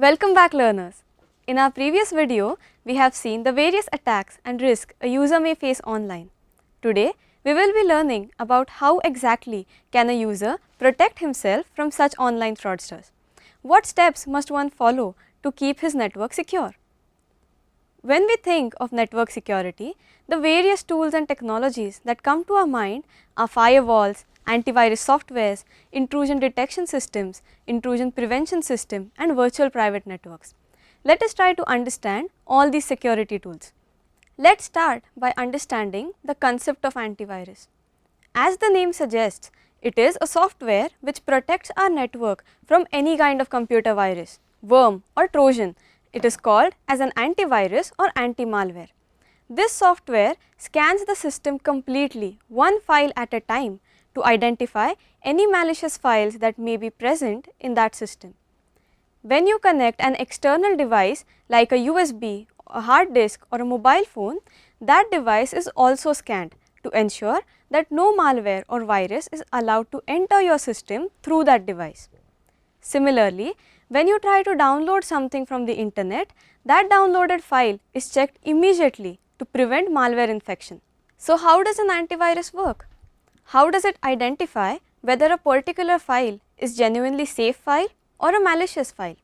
Welcome back, learners. In our previous video, we have seen the various attacks and risks a user may face online. Today, we will be learning about how exactly can a user protect himself from such online fraudsters. What steps must one follow to keep his network secure? When we think of network security, the various tools and technologies that come to our mind are firewalls, antivirus softwares, intrusion detection systems, intrusion prevention system, and virtual private networks. Let us try to understand all these security tools. Let's start by understanding the concept of antivirus. As the name suggests, it is a software which protects our network from any kind of computer virus, worm or trojan. It is called as an antivirus or anti-malware. This software scans the system completely, one file at a time, to identify any malicious files that may be present in that system. When you connect an external device like a USB, a hard disk or a mobile phone, that device is also scanned to ensure that no malware or virus is allowed to enter your system through that device. Similarly, when you try to download something from the internet, that downloaded file is checked immediately to prevent malware infection. So, how does an antivirus work? How does it identify whether a particular file is genuinely safe file or a malicious file?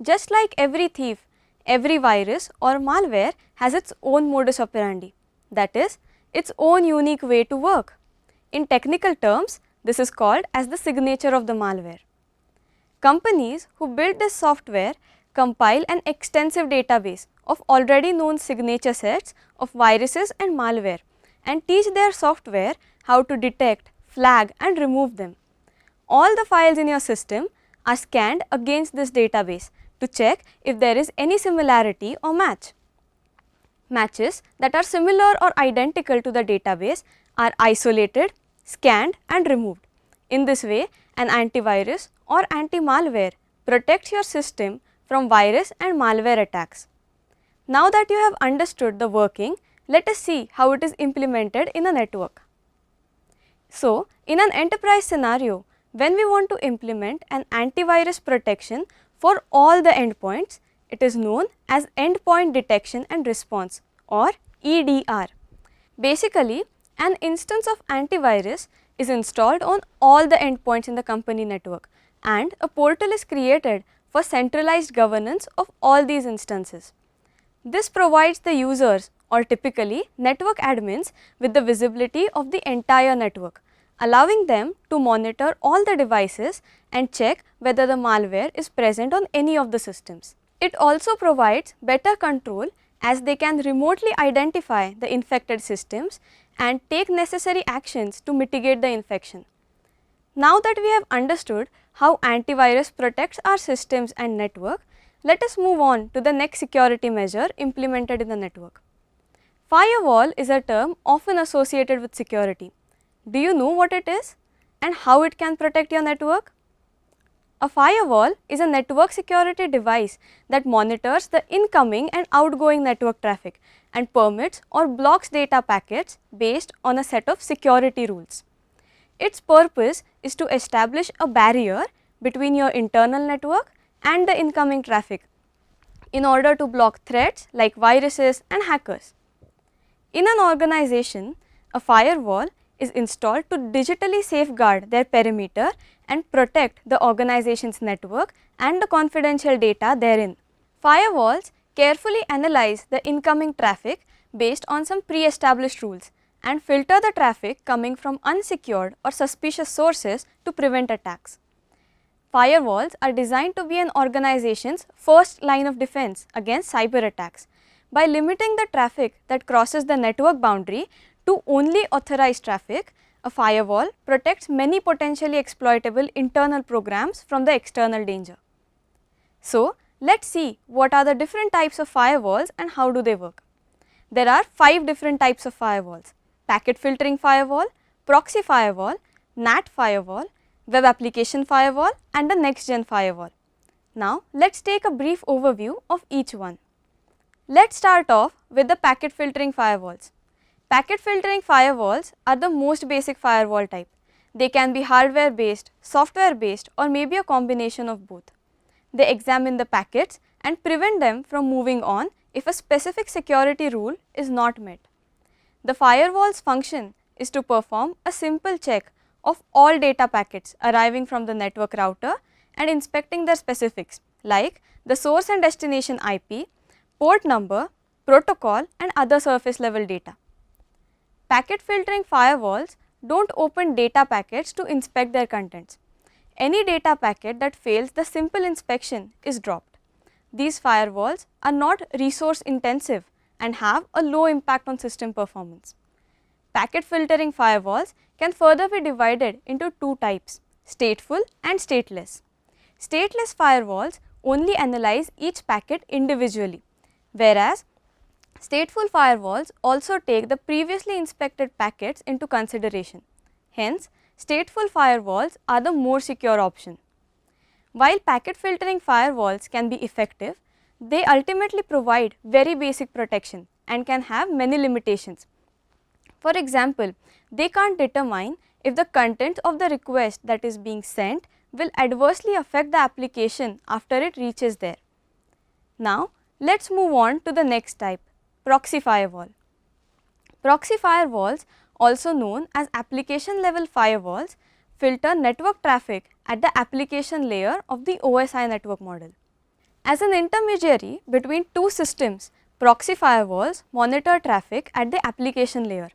Just like every thief, every virus or malware has its own modus operandi, that is, its own unique way to work. In technical terms, this is called as the signature of the malware. Companies who build this software compile an extensive database of already known signature sets of viruses and malware and teach their software how to detect, flag and remove them. All the files in your system are scanned against this database to check if there is any similarity or match. Matches that are similar or identical to the database are isolated, scanned and removed. In this way, an antivirus or anti-malware protects your system from virus and malware attacks. Now that you have understood the working, let us see how it is implemented in a network. So, in an enterprise scenario, when we want to implement an antivirus protection for all the endpoints, it is known as endpoint detection and response or EDR. Basically, an instance of antivirus is installed on all the endpoints in the company network and a portal is created for centralized governance of all these instances. This provides the users or typically network admins with the visibility of the entire network, allowing them to monitor all the devices and check whether the malware is present on any of the systems. It also provides better control as they can remotely identify the infected systems and take necessary actions to mitigate the infection. Now that we have understood how antivirus protects our systems and network, let us move on to the next security measure implemented in the network. Firewall is a term often associated with security. Do you know what it is and how it can protect your network? A firewall is a network security device that monitors the incoming and outgoing network traffic and permits or blocks data packets based on a set of security rules. Its purpose is to establish a barrier between your internal network and the incoming traffic in order to block threats like viruses and hackers. In an organization, a firewall is installed to digitally safeguard their perimeter and protect the organization's network and the confidential data therein. Firewalls carefully analyze the incoming traffic based on some pre-established rules and filter the traffic coming from unsecured or suspicious sources to prevent attacks. Firewalls are designed to be an organization's first line of defense against cyber attacks. By limiting the traffic that crosses the network boundary to only authorized traffic, a firewall protects many potentially exploitable internal programs from the external danger. So, let us see what are the different types of firewalls and how do they work. There are 5 different types of firewalls: packet filtering firewall, proxy firewall, NAT firewall, web application firewall and the next gen firewall. Now, let us take a brief overview of each one. Let us start off with the packet filtering firewalls. Packet filtering firewalls are the most basic firewall type. They can be hardware based, software based or maybe a combination of both. They examine the packets and prevent them from moving on if a specific security rule is not met. The firewall's function is to perform a simple check of all data packets arriving from the network router and inspecting their specifics like the source and destination IP, port number, protocol and other surface level data. Packet filtering firewalls don't open data packets to inspect their contents. Any data packet that fails the simple inspection is dropped. These firewalls are not resource intensive and have a low impact on system performance. Packet filtering firewalls can further be divided into two types, stateful and stateless. Stateless firewalls only analyze each packet individually, whereas stateful firewalls also take the previously inspected packets into consideration. Hence, stateful firewalls are the more secure option. While packet filtering firewalls can be effective, they ultimately provide very basic protection and can have many limitations. For example, they can't determine if the content of the request that is being sent will adversely affect the application after it reaches there. Now, let's move on to the next type, proxy firewall. Proxy firewalls, also known as application level firewalls, filter network traffic at the application layer of the OSI network model. As an intermediary between two systems, proxy firewalls monitor traffic at the application layer.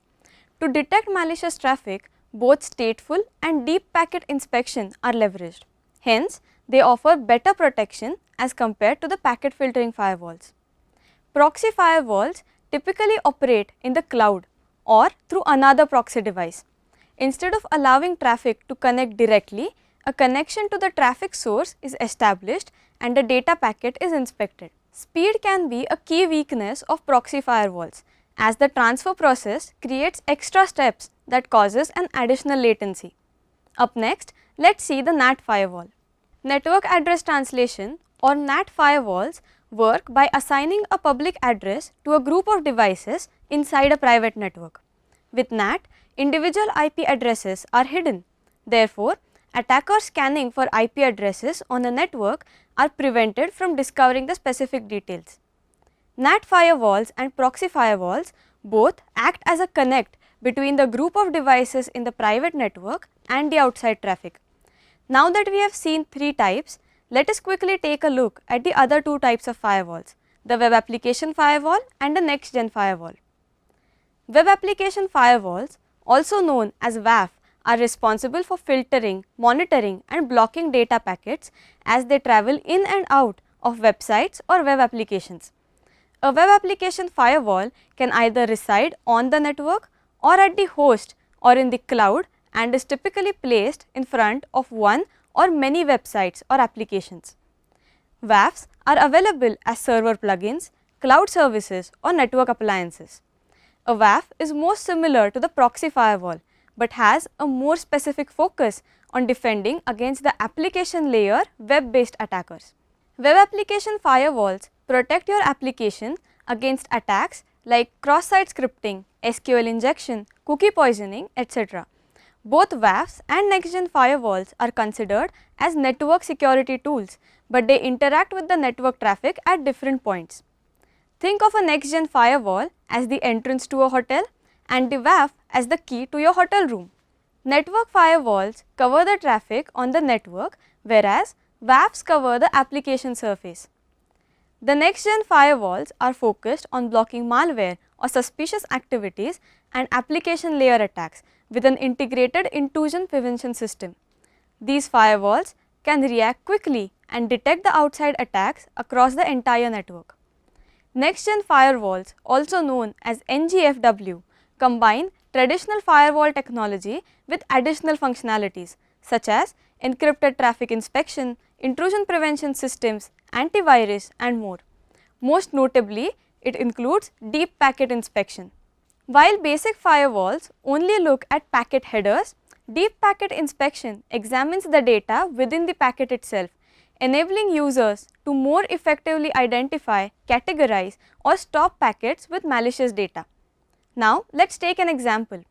To detect malicious traffic, both stateful and deep packet inspection are leveraged. Hence, they offer better protection as compared to the packet filtering firewalls. Proxy firewalls typically operate in the cloud or through another proxy device. Instead of allowing traffic to connect directly, a connection to the traffic source is established and the data packet is inspected. Speed can be a key weakness of proxy firewalls, as the transfer process creates extra steps that causes an additional latency. Up next, let's see the NAT firewall. Network address translation or NAT firewalls work by assigning a public address to a group of devices inside a private network. With NAT, individual IP addresses are hidden. Therefore, attackers scanning for IP addresses on a network are prevented from discovering the specific details. NAT firewalls and proxy firewalls both act as a connect between the group of devices in the private network and the outside traffic. Now that we have seen three types, let us quickly take a look at the other two types of firewalls, the web application firewall and the next gen firewall. Web application firewalls, also known as WAF, are responsible for filtering, monitoring and blocking data packets as they travel in and out of websites or web applications. A web application firewall can either reside on the network or at the host or in the cloud and is typically placed in front of one or many websites or applications. WAFs are available as server plugins, cloud services or network appliances. A WAF is most similar to the proxy firewall but has a more specific focus on defending against the application layer web-based attackers. Web application firewalls protect your application against attacks like cross-site scripting, SQL injection, cookie poisoning, etc. Both WAFs and next-gen firewalls are considered as network security tools, but they interact with the network traffic at different points. Think of a next-gen firewall as the entrance to a hotel and the WAF as the key to your hotel room. Network firewalls cover the traffic on the network, whereas WAFs cover the application surface. The next-gen firewalls are focused on blocking malware or suspicious activities and application layer attacks with an integrated intrusion prevention system. These firewalls can react quickly and detect the outside attacks across the entire network. Next-gen firewalls, also known as NGFW, combine traditional firewall technology with additional functionalities such as encrypted traffic inspection, intrusion prevention systems, antivirus and more. Most notably, it includes deep packet inspection. While basic firewalls only look at packet headers, deep packet inspection examines the data within the packet itself, enabling users to more effectively identify, categorize or stop packets with malicious data. Now, let's take an example.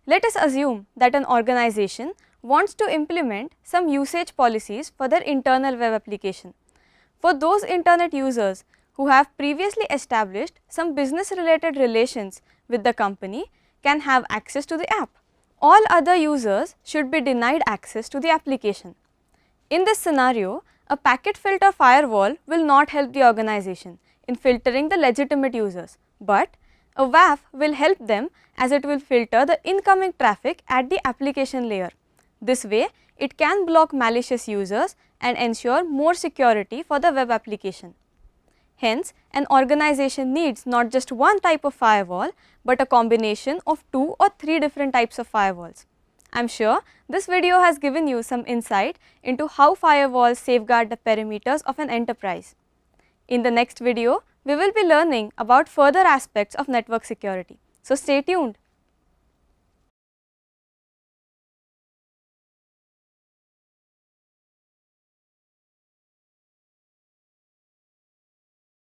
Let us assume that an organization wants to implement some usage policies for their internal web application. for those internet users who have previously established some business related relations with the company can have access to the app. All other users should be denied access to the application. In this scenario, a packet filter firewall will not help the organization in filtering the legitimate users, but a WAF will help them as it will filter the incoming traffic at the application layer. This way, it can block malicious users and ensure more security for the web application. Hence, an organization needs not just one type of firewall, but a combination of 2 or 3 different types of firewalls. I am sure this video has given you some insight into how firewalls safeguard the perimeters of an enterprise. In the next video, we will be learning about further aspects of network security. So, stay tuned.